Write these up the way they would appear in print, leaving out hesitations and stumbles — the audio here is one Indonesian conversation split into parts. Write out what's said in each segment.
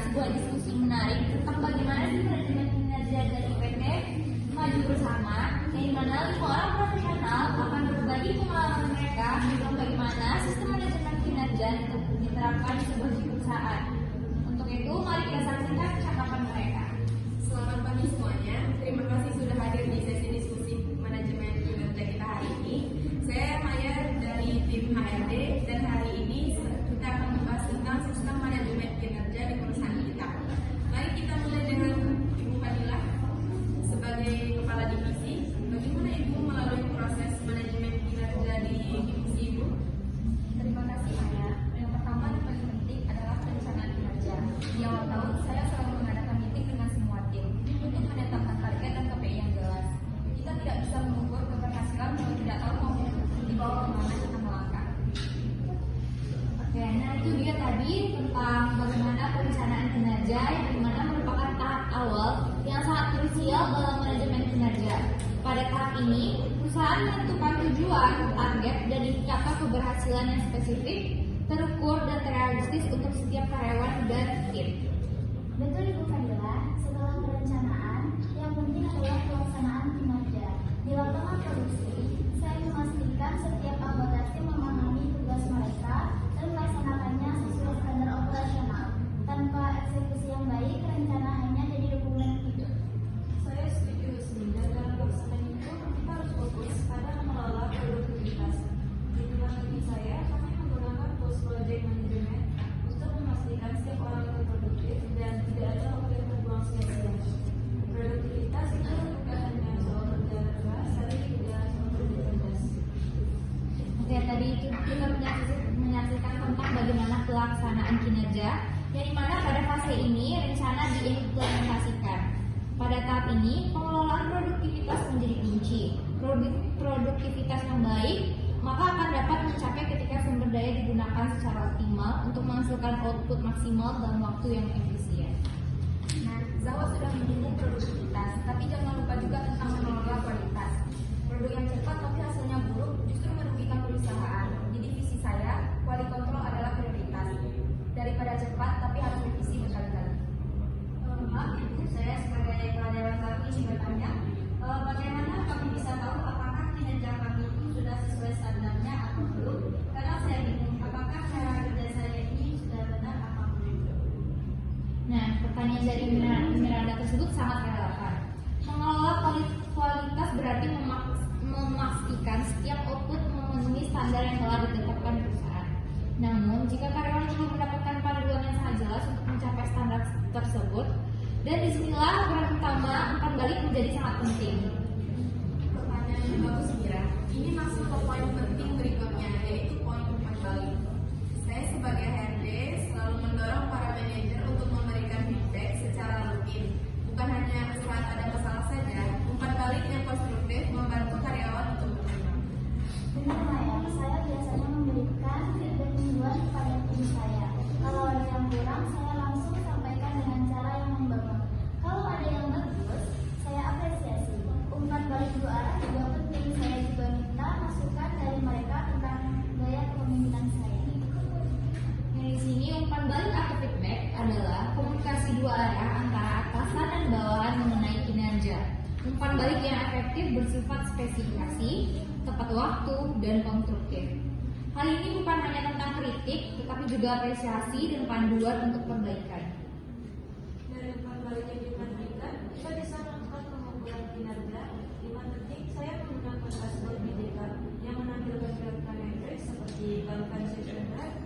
sebuah diskusi menarik tentang bagaimana sih manajemen kinerja dari PT Maju Bersama, yang dimana 5 orang profesional akan berbagi pengalaman mereka tentang bagaimana sistem manajemen kinerja diterapkan di sebuah perusahaan. Untuk itu, mari kita saksikan percakapan mereka. Selamat pagi semuanya. Terima kasih sudah hadir di sesi diskusi manajemen kinerja kita hari ini. Saya Maya dari tim HRD dan hari ini kita akan membahas tentang sistem manajemen kinerja di perusahaan kita. Mari kita mulai dengan Ibu Fadilah sebagai kepala divisi. Bagaimana Ibu melalui proses manajemen kinerja di divisi Ibu? Terima kasih Maya. Yang pertama dan paling penting adalah perencanaan kinerja. Di awal tahun saya selalu mengadakan meeting dengan semua tim untuk menetapkan target dan KPI yang jelas. Kita tidak bisa mengukur keberhasilan kalau tidak tahu mau dibawa kemana kita melangkah. Oke, nah itu dia tadi tentang bagaimana perencanaan kinerja, yang dimana merupakan tahap awal yang sangat krusial dalam manajemen kinerja. Pada tahap ini, perusahaan menentukan tujuan, target, dan indikator keberhasilan yang spesifik, terukur, dan realistis untuk setiap karyawan dan tim. Betul Ibu Fadila, setelah perencanaan, yang penting adalah pelaksanaan kinerja. Di lapangan produksi, saya memastikan setiap anggota tim memahami tugas mereka dan melaksanakannya sesuai standar operasional. Tanpa eksekusi yang baik, rencana hanya jadi dokumen hidup. Saya setuju sehingga dalam pelaksanaan itu kita harus fokus pada mengelola produktivitas. Di tempat kerja saya, kami menggunakan tools project management untuk memastikan setiap orang itu produktif dan tidak ada waktu yang terbuang sia-sia. Produktivitas itu bukan hanya soal kerja keras, tapi juga soal kerja cerdas. Oke, tadi itu kita menyaksikan tentang bagaimana pelaksanaan kinerja, yang dimana pada fase ini rencana diimplementasikan. Pada tahap ini, pengelolaan produktivitas menjadi kunci. Produktivitas yang baik maka akan dapat mencapai ketika sumber daya digunakan secara optimal untuk menghasilkan output maksimal dalam waktu yang efisien. Nah, Zawa sudah menyinggung produktivitas, tapi jangan lupa juga tentang mengelola kualitas. Produk yang cepat tapi hasilnya buruk justru merugikan perusahaan. Di divisi saya, quality control adalah prioritas. Daripada cepat tapi harus revisi berkali-kali. Maaf, saya sebagai karyawan kami ingin bertanya, bagaimana kami bisa tahu apakah kinerja kami itu sudah sesuai standarnya atau belum? Karena saya bingung, apakah cara kerja saya ini sudah benar atau belum? Nah, pertanyaan dari Miranda tersebut sangat relevan. Mengelola kualitas berarti memastikan setiap output memenuhi standar yang telah ditetapkan perusahaan. Namun, jika karyawan belum mendapatkan panduan yang sangat jelas untuk mencapai standar tersebut, dan disinilah peran utama umpan balik menjadi sangat penting. Pertanyaan yang bagus Mira. Ini masuk ke poin penting berikutnya, yaitu poin umpan balik. Saya sebagai HRD selalu mendorong para manajer untuk memberikan feedback secara rutin. Bukan hanya saat ada masalah saja, umpan balik yang konstruktif membantu karyawan untuk berkembang. Benar Maya, saya biasanya memberikan feedback mingguan kepada tim saya. Kalau ada yang kurang, saya langsung sampaikan dengan cara yang membangun. Kalau ada yang bagus, saya apresiasi. Umpan balik dua arah juga penting. Saya juga minta masukan dari mereka tentang gaya kepemimpinan saya. Nah, di sini umpan balik atau feedback adalah komunikasi dua arah antara atasan dan bawahan mengenai kinerja. Umpan balik yang efektif bersifat spesifikasi, tepat waktu, dan konstruktif. Hal ini bukan hanya tentang kritik, tetapi juga apresiasi dan panduan untuk perbaikan. Dari umpan balik yang dibandingkan, kita bisa melakukan pengukuran kinerja. Di marketing, saya menggunakan dashboard BDK yang menampilkan grafik metrik seperti conversation rate,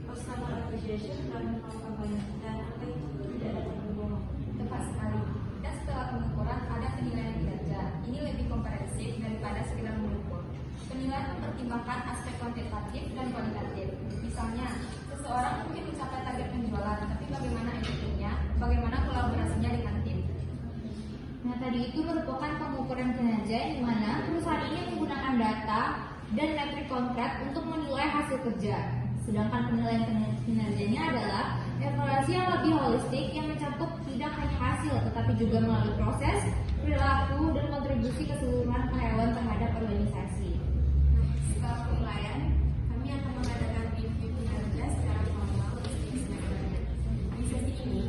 customer appreciation, dan kampanye. Dan angka itu tidak dapat berbohong. Tepat sekali. Dan setelah pengukuran, ada penilaian kinerja. Ini lebih komprehensif daripada sekedar mengukur. Penilaian mempertimbangkan aspek kuantitatif dan kualitatif. Misalnya, seseorang mungkin mencapai target penjualan, tapi bagaimana attitude-nya, bagaimana kolaborasinya dengan tim. Nah, tadi itu merupakan pengukuran kinerja di mana perusahaan ini menggunakan data dan metrik konkret untuk menilai hasil kerja. Sedangkan penilaian kinerjanya adalah evaluasi yang lebih holistik yang mencakup tidak hanya hasil, tetapi juga melalui proses, perilaku, dan kontribusi keseluruhan karyawan terhadap organisasi. Setelah penilaian, kami akan mengadakan review kinerja secara formal di sesi selanjutnya. Di sesi ini,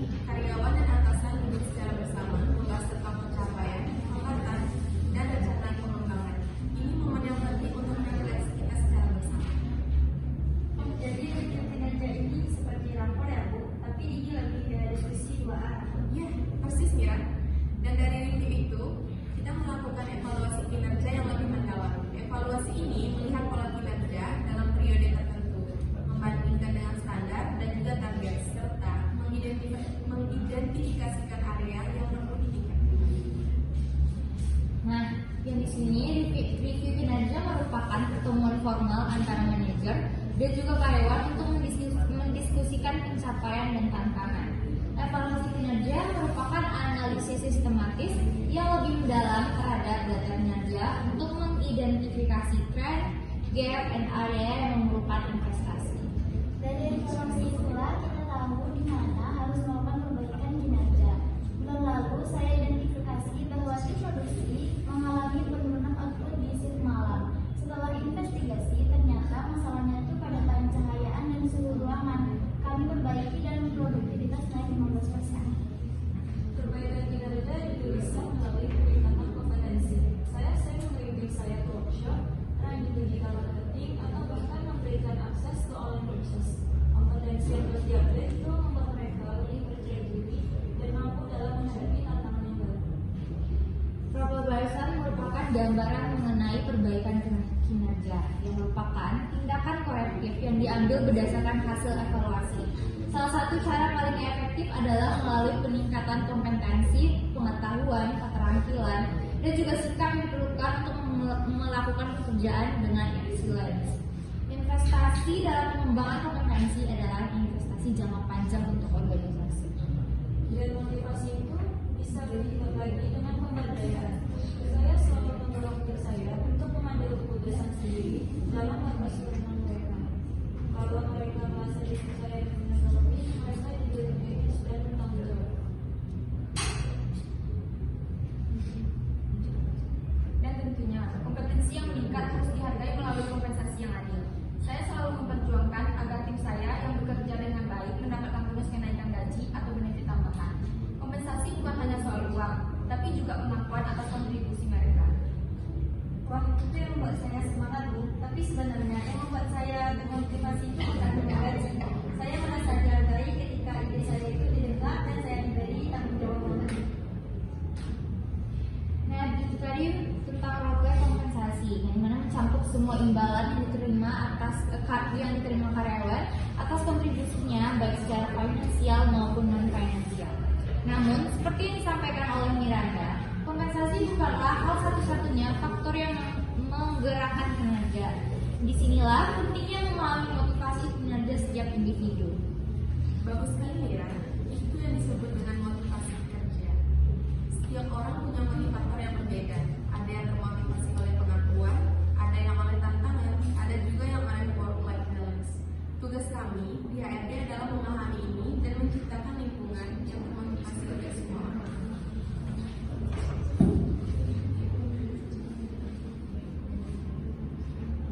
sini, review kinerja merupakan pertemuan formal antara manajer dan juga karyawan untuk mendiskusikan pencapaian dan tantangan. Evaluasi kinerja merupakan analisis sistematis yang lebih mendalam terhadap data kinerja untuk mengidentifikasi tren, gap, dan area yang memerlukan investasi. Dari informasi itulah kita tahu di mana harus melakukan perbaikan kinerja. Bulan lalu saya identifikasi bahwa tim produksi mengalami penurunan output di shift malam. Setelah investigasi, ternyata masalahnya itu pada pencahayaan dan suhu ruangan. Kami perbaiki dan produktivitas naik 15%. Perbaikan kinerja juga bisa melalui peningkatan kompetensi. Saya sering membimbing saya ke workshop, training digital marketing, atau bahkan memberikan akses ke online courses. Kompetensi yang terus diupdate itu membuat mereka lebih percaya diri dan mampu dalam menghadapi tantangan yang baru. Probability merupakan gambaran mengenai perbaikan kinerja yang merupakan tindakan korektif yang diambil berdasarkan hasil evaluasi. Salah satu cara paling efektif adalah melalui peningkatan kompetensi, pengetahuan, keterampilan, dan juga sikap yang diperlukan untuk melakukan pekerjaan dengan excellence. Investasi dalam pengembangan kompetensi adalah investasi jangka panjang untuk organisasi. Dan motivasi itu bisa dilihat lagi dengan pemberdayaan. Saya selalu mendorong tim saya untuk mengambil keputusan sendiri dalam batas kewenangan mereka. Kalau mereka merasa dipercaya dengan lebih, mereka juga lebih dan bertanggung jawab. Dan tentunya kompetensi yang meningkat harus dihargai melalui kompensasi yang adil. Saya selalu memperjuangkan agar tim saya yang bekerja dengan baik mendapatkan bonus kenaikan gaji atau benefit tambahan. Kompensasi bukan hanya soal uang, tapi juga pengakuan atas kontribusi mereka. Wah, itu yang membuat saya semangat, Bu. Tapi sebenarnya yang membuat saya termotivasi itu bukan hanya gaji. Saya merasa dihargai ketika ide saya itu didengar dan saya diberi tanggung jawab lebih. Nah, itu tadi tentang program kompensasi, yang mana mencampur semua imbalan yang diterima karyawan atas kontribusinya baik secara finansial maupun non finansial. Namun, seperti yang disampaikan oleh Miranda, kompensasi bukanlah hal satu-satunya faktor yang menggerakkan kinerja. Disinilah pentingnya memahami motivasi kinerja setiap individu. Bagus sekali ya, itu yang disebut dengan motivasi kerja. Setiap orang punya motivator yang berbeda. Ada yang termotivasi oleh pengakuan, ada yang oleh tantangan, ada juga yang oleh work-life balance. Tugas kami di HRD adalah memahami ini dan menciptakan lingkungan yang termotivasi untuk semua orang.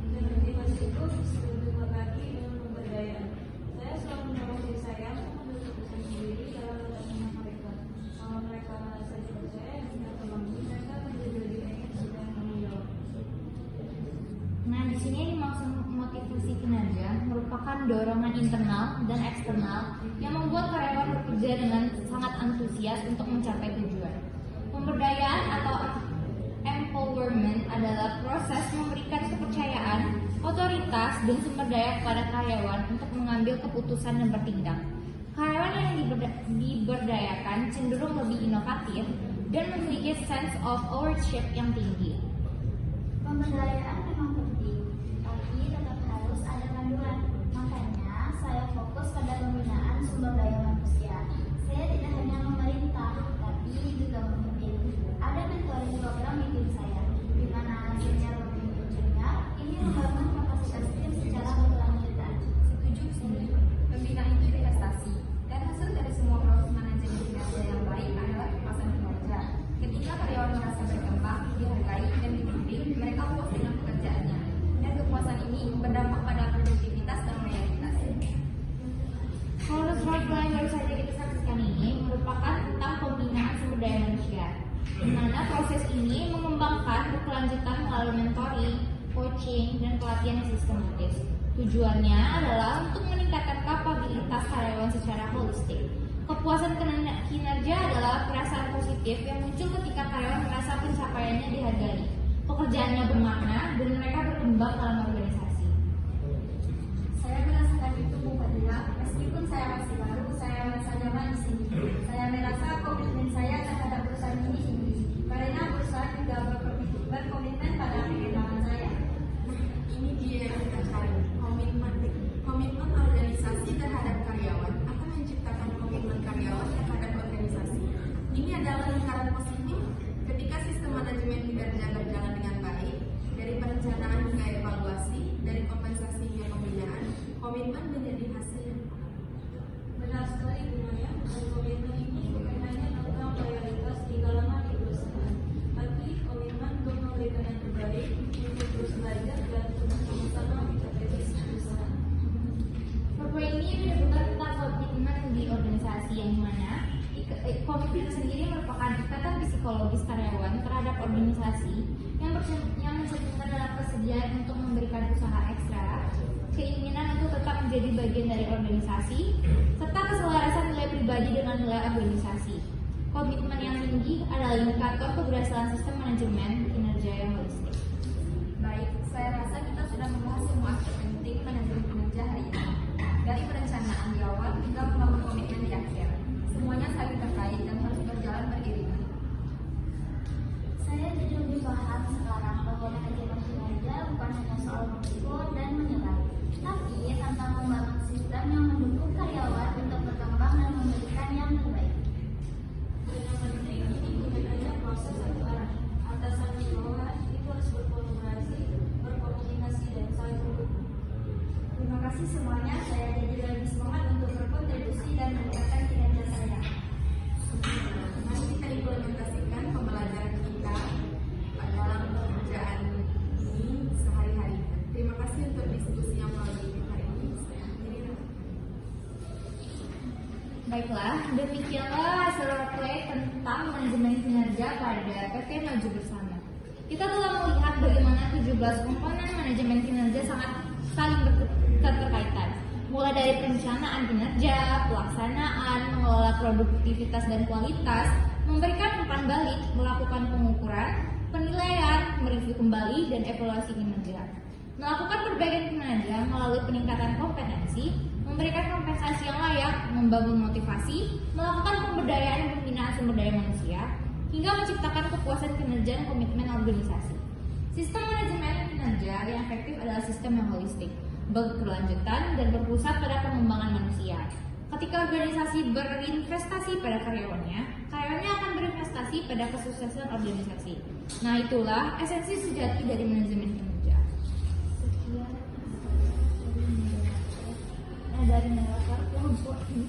Dan motivasi itu bisa dibuat lagi dengan pemberdayaan. Saya selalu mendorong diri saya untuk mengambil keputusan sendiri dalam menghadapi mereka. Kalau mereka merasa dipercaya dan tidak terganggu, mereka menjadi lebih energik dan tanggung jawab. Nah, di sini dimaksud motivasi kinerja merupakan dorongan internal dan eksternal yang membuat karyawan bekerja dengan sangat antusias untuk mencapai tujuan. Pemberdayaan atau empowerment adalah proses memberikan kepercayaan, otoritas, dan sumber daya kepada karyawan untuk mengambil keputusan dan bertindak. Karyawan yang diberdayakan cenderung lebih inovatif dan memiliki sense of ownership yang tinggi. Pemberdayaan memang penting, tapi tetap harus ada panduan. Makanya saya fokus pada pembinaan sumber daya manusia. Saya tidak hanya memerintah, tapi juga memimpin. Ada mentoring program di tim saya, di mana senior memimpin junior. Ini membangun kapasitas tim secara berkelanjutan. Setuju sih, pembinaan itu investasi dan hasil dari semua proses manajemen kinerja yang baik adalah kepuasan kinerja. Ketika karyawan merasa berkembang, dihargai dan dibimbing, mereka puas dengan pekerjaannya. Dan kepuasan ini berdampak pada produktivitas dan loyalitas. Kalau program yang baru saja kita saksikan ini merupakan tentang pembinaan sumber daya manusia, di mana proses ini mengembangkan berkelanjutan melalui mentoring, coaching, dan pelatihan yang sistematis. Tujuannya adalah untuk meningkatkan kapabilitas karyawan secara holistik. Kepuasan kinerja adalah perasaan positif yang muncul ketika karyawan merasa pencapaiannya dihargai, pekerjaannya bermakna, dan mereka berkembang dalam organisasi. Saya merasakan itu, Bu Fadila. Meskipun saya masih baru, saya merasa nyaman di sini. Saya merasa komitmen saya terhadap perusahaan ini tinggi, karena perusahaan juga berkomitmen komitmen sendiri merupakan ikatan psikologis karyawan terhadap organisasi yang mencerminkan dalam kesediaan untuk memberikan usaha ekstra, keinginan untuk tetap menjadi bagian dari organisasi, serta keselarasan nilai pribadi dengan nilai organisasi. Komitmen yang tinggi adalah indikator keberhasilan sistem manajemen kinerja yang holistik. Baik, saya rasa kita sudah membahas semua aspek penting manajemen kinerja hari ini. Dari perencanaan di awal hingga membangun komitmen di akhir. Semuanya saling terkait dan harus berjalan beriringan. Saya jadi lebih paham sekarang bahwa manajemen kinerja bukan hanya soal mengukur dan menilai, tapi tentang membangun sistem yang mendukung karyawan untuk berkembang dan memberikan yang terbaik. Dan yang penting ini bukan hanya proses satu arah. Atasan dan bawahan itu harus berkolaborasi, berkomunikasi dan saling mendukung. Terima kasih semuanya, saya jadi lebih semangat untuk berkontribusi dan meningkatkan kinerja saya. Mari kita implementasikan pembelajaran kita dalam pekerjaan ini sehari-hari. Terima kasih untuk diskusi yang melalui hari ini. Saya akhiri. Baiklah, demikianlah hasil role tentang manajemen kinerja pada PT Maju Bersama. Kita telah melihat bagaimana 17 komponen manajemen kinerja sangat saling keterkaitan, mulai dari perencanaan kinerja, pelaksanaan, mengelola produktivitas dan kualitas, memberikan umpan balik, melakukan pengukuran, penilaian, mereview kembali, dan evaluasi kinerja. Melakukan perbaikan kinerja melalui peningkatan kompetensi, memberikan kompensasi yang layak, membangun motivasi, melakukan pemberdayaan dan pembinaan sumber daya manusia, hingga menciptakan kepuasan kinerja dan komitmen organisasi. Sistem manajemen kinerja yang efektif adalah sistem yang holistik, berkelanjutan, dan berpusat pada pengembangan manusia. Ketika organisasi berinvestasi pada karyawannya, karyawannya akan berinvestasi pada kesuksesan organisasi. Nah, itulah esensi sejati dari manajemen kinerja. Sekian dari moderator kelompok ini.